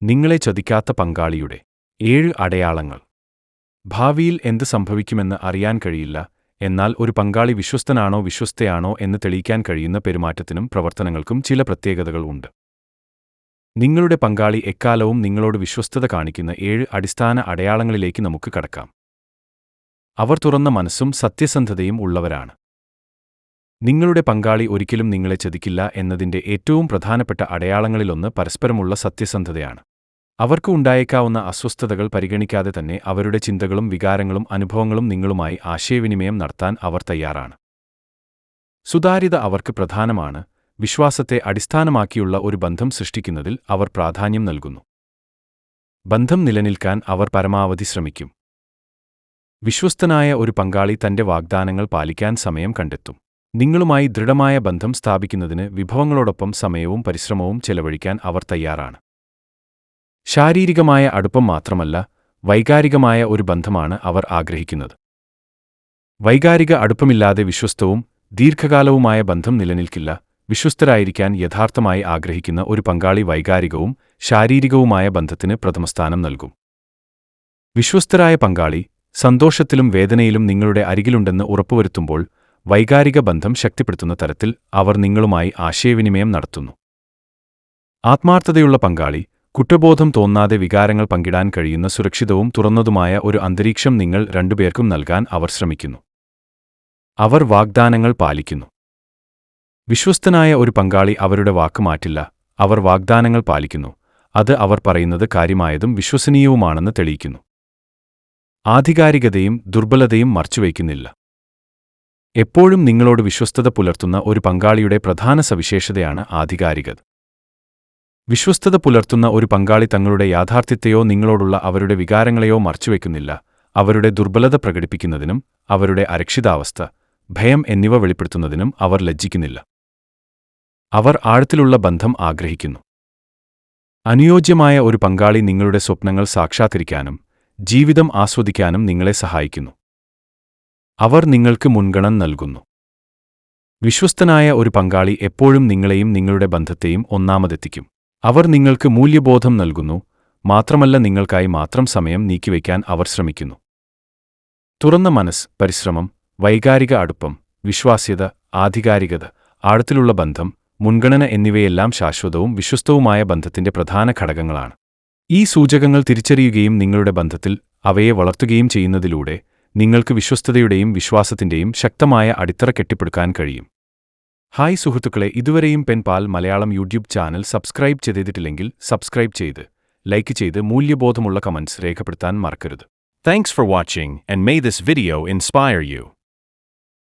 നിങ്ങളെ ചതിക്കാത്ത പങ്കാളിയുടെ 7 അടയാളങ്ങൾ. ഭാവിയിൽ എന്ത് സംഭവിക്കുമെന്ന് അറിയാൻ കഴിയില്ല, എന്നാൽ ഒരു പങ്കാളി വിശ്വസ്തനാണോ വിശ്വസ്തയാണോ എന്ന് തെളിയിക്കാൻ കഴിയുന്ന പെരുമാറ്റത്തിനും പ്രവർത്തനങ്ങൾക്കും ചില പ്രത്യേകതകൾ ഉണ്ട്. നിങ്ങളുടെ പങ്കാളി എക്കാലവും നിങ്ങളോട് വിശ്വസ്തത കാണിക്കുന്ന 7 അടിസ്ഥാന അടയാളങ്ങളിലേക്ക് നമുക്ക് കടക്കാം. അവർ തുറന്ന മനസ്സും സത്യസന്ധതയും ഉള്ളവരാണ്. നിങ്ങളുടെ പങ്കാളി ഒരിക്കലും നിങ്ങളെ ചതിക്കില്ല എന്നതിന്റെ ഏറ്റവും പ്രധാനപ്പെട്ട അടയാളങ്ങളിലൊന്ന് പരസ്പരമുള്ള സത്യസന്ധതയാണ്. അവർക്ക് ഉണ്ടായേക്കാവുന്ന അസ്വസ്ഥതകൾ പരിഗണിക്കാതെ തന്നെ അവരുടെ ചിന്തകളും വികാരങ്ങളും അനുഭവങ്ങളും നിങ്ങളുമായി ആശയവിനിമയം നടത്താൻ അവർ തയ്യാറാണ്. സുതാര്യത അവർക്ക് പ്രധാനമാണ്. വിശ്വാസത്തെ അടിസ്ഥാനമാക്കിയുള്ള ഒരു ബന്ധം സൃഷ്ടിക്കുന്നതിൽ അവർ പ്രാധാന്യം നൽകുന്നു. ബന്ധം നിലനിൽക്കാൻ അവർ പരമാവധി ശ്രമിക്കും. വിശ്വസ്തനായ ഒരു പങ്കാളി തന്റെ വാഗ്ദാനങ്ങൾ പാലിക്കാൻ സമയം കണ്ടെത്തും. നിങ്ങളുമായി ദൃഢമായ ബന്ധം സ്ഥാപിക്കുന്നതിന് വിഭവങ്ങളോടൊപ്പം സമയവും പരിശ്രമവും ചെലവഴിക്കാൻ അവർ തയ്യാറാണ്. ശാരീരികമായ അടുപ്പം മാത്രമല്ല, വൈകാരികമായ ഒരു ബന്ധമാണ് അവർ ആഗ്രഹിക്കുന്നത്. വൈകാരിക അടുപ്പമില്ലാതെ വിശ്വസ്തവും ദീർഘകാലവുമായ ബന്ധം നിലനിൽക്കില്ല. വിശ്വസ്തരായിരിക്കാൻ യഥാർത്ഥമായി ആഗ്രഹിക്കുന്ന ഒരു പങ്കാളി വൈകാരികവും ശാരീരികവുമായ ബന്ധത്തിന് പ്രഥമസ്ഥാനം നൽകും. വിശ്വസ്തരായ പങ്കാളി സന്തോഷത്തിലും വേദനയിലും നിങ്ങളുടെ അരികിലുണ്ടെന്ന് ഉറപ്പുവരുത്തുമ്പോൾ വൈകാരിക ബന്ധം ശക്തിപ്പെടുത്തുന്ന തരത്തിൽ അവർ നിങ്ങളുമായി ആശയവിനിമയം നടത്തുന്നു. ആത്മാർത്ഥതയുള്ള പങ്കാളി കുറ്റബോധം തോന്നാതെ വികാരങ്ങൾ പങ്കിടാൻ കഴിയുന്ന സുരക്ഷിതവും തുറന്നതുമായ ഒരു അന്തരീക്ഷം നിങ്ങൾ രണ്ടുപേർക്കും നൽകാൻ അവർ ശ്രമിക്കുന്നു. അവർ വാഗ്ദാനങ്ങൾ പാലിക്കുന്നു. വിശ്വസ്തനായ ഒരു പങ്കാളി അവരുടെ വാക്ക് മാറ്റില്ല. അവർ വാഗ്ദാനങ്ങൾ പാലിക്കുന്നു. അത് അവർ പറയുന്നത് കാര്യമായതും വിശ്വസനീയവുമാണെന്ന് തെളിയിക്കുന്നു. ആധികാരികതയും ദുർബലതയും മറച്ചുവയ്ക്കുന്നില്ല. എപ്പോഴും നിങ്ങളോട് വിശ്വസ്തത പുലർത്തുന്ന ഒരു പങ്കാളിയുടെ പ്രധാന സവിശേഷതയാണ് ആധികാരികത. വിശ്വസ്തത പുലർത്തുന്ന ഒരു പങ്കാളി തങ്ങളുടെ യാഥാർത്ഥ്യത്തെയോ നിങ്ങളോടുള്ള അവരുടെ വികാരങ്ങളെയോ മറച്ചുവെക്കുന്നില്ല. അവരുടെ ദുർബലത പ്രകടിപ്പിക്കുന്നതിനും അവരുടെ അരക്ഷിതാവസ്ഥ, ഭയം എന്നിവ വെളിപ്പെടുത്തുന്നതിനും അവർ ലജ്ജിക്കുന്നില്ല. അവർ ആഴത്തിലുള്ള ബന്ധം ആഗ്രഹിക്കുന്നു. അനുയോജ്യമായ ഒരു പങ്കാളി നിങ്ങളുടെ സ്വപ്നങ്ങൾ സാക്ഷാത്കരിക്കാനും ജീവിതം ആസ്വദിക്കാനും നിങ്ങളെ സഹായിക്കുന്നു. അവർ നിങ്ങൾക്ക് മുൻഗണന നൽകുന്നു. വിശ്വസ്തനായ ഒരു പങ്കാളി എപ്പോഴും നിങ്ങളെയും നിങ്ങളുടെ ബന്ധത്തെയും ഒന്നാമതെത്തിക്കും. അവർ നിങ്ങൾക്ക് മൂല്യബോധം നൽകുന്നു, മാത്രമല്ല നിങ്ങൾക്കായി മാത്രം സമയം നീക്കിവയ്ക്കാൻ അവർ ശ്രമിക്കുന്നു. തുറന്ന മനസ്സ്, പരിശ്രമം, വൈകാരിക അടുപ്പം, വിശ്വാസ്യത, ആധികാരികത, ആഴത്തിലുള്ള ബന്ധം, മുൻഗണന എന്നിവയെല്ലാം ശാശ്വതവും വിശ്വസ്തവുമായ ബന്ധത്തിന്റെ പ്രധാന ഘടകങ്ങളാണ്. ഈ സൂചകങ്ങൾ തിരിച്ചറിയുകയും നിങ്ങളുടെ ബന്ധത്തിൽ അവയെ വളർത്തുകയും ചെയ്യുന്നതിലൂടെ നിങ്ങൾക്ക് വിശ്വസ്തതയുടെയും വിശ്വാസത്തിന്റെയും ശക്തമായ അടിത്തറ കെട്ടിപ്പടുക്കാൻ കഴിയും. ഹായ് സുഹൃത്തുക്കളെ, ഇതുവരെയും പെൻപാൽ മലയാളം യൂട്യൂബ് ചാനൽ സബ്സ്ക്രൈബ് ചെയ്തിട്ടില്ലെങ്കിൽ സബ്സ്ക്രൈബ് ചെയ്ത്, ലൈക്ക് ചെയ്ത് മൂല്യബോധമുള്ള കമന്റ്സ് രേഖപ്പെടുത്താൻ മറക്കരുത്. Thanks for watching, and may this video inspire you.